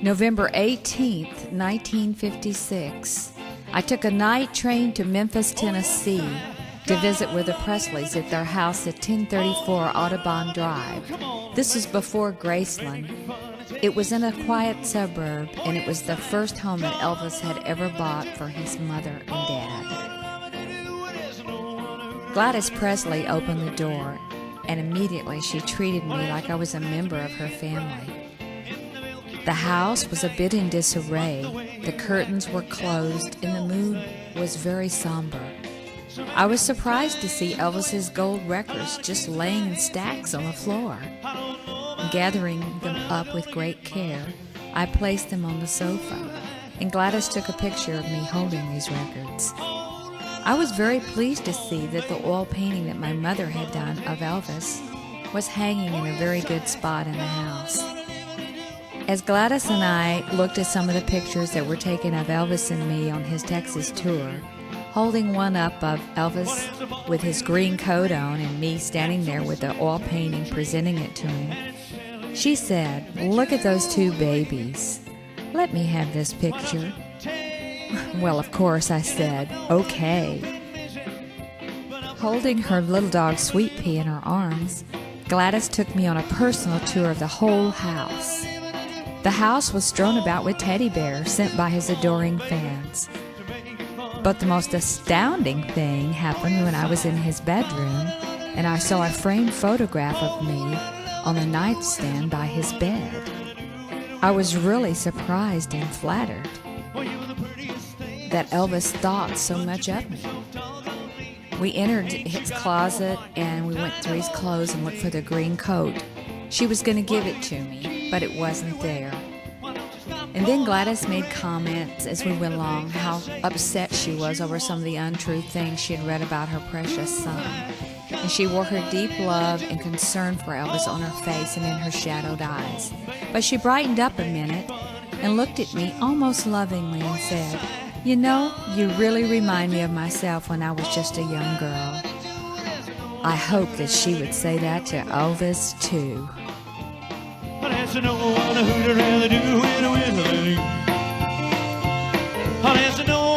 November 18th, 1956, I took a night train to Memphis, Tennessee to visit with the Presleys at their house at 1034 Audubon Drive. This was before Graceland. It was in a quiet suburb, and it was the first home that Elvis had ever bought for his mother and dad. Gladys Presley opened the door, and immediately she treated me like I was a member of her family. The house was a bit in disarray, the curtains were closed, and the mood was very somber. I was surprised to see Elvis's gold records just laying in stacks on the floor. Gathering them up with great care, I placed them on the sofa, and Gladys took a picture of me holding these records. I was very pleased to see that the oil painting that my mother had done of Elvis was hanging in a very good spot in the house. As Gladys and I looked at some of the pictures that were taken of Elvis and me on his Texas tour, holding one up of Elvis with his green coat on and me standing there with the oil painting presenting it to him, she said, "Look at those two babies. Let me have this picture." Well, of course, I said, "Okay." Holding her little dog Sweet Pea in her arms, Gladys took me on a personal tour of the whole house. The house was strewn about with teddy bears sent by his adoring fans. But the most astounding thing happened when I was in his bedroom and I saw a framed photograph of me on the nightstand by his bed. I was really surprised and flattered that Elvis thought so much of me. We entered his closet and we went through his clothes and looked for the green coat. She was going to give it to me, but it wasn't there. And then Gladys made comments as we went along how upset she was over some of the untrue things she had read about her precious son. And she wore her deep love and concern for Elvis on her face and in her shadowed eyes. But she brightened up a minute and looked at me almost lovingly and said, "You know, you really remind me of myself when I was just a young girl." I hope that she would say that to Elvis, too. But there's no one who'd rather do it with me. There's no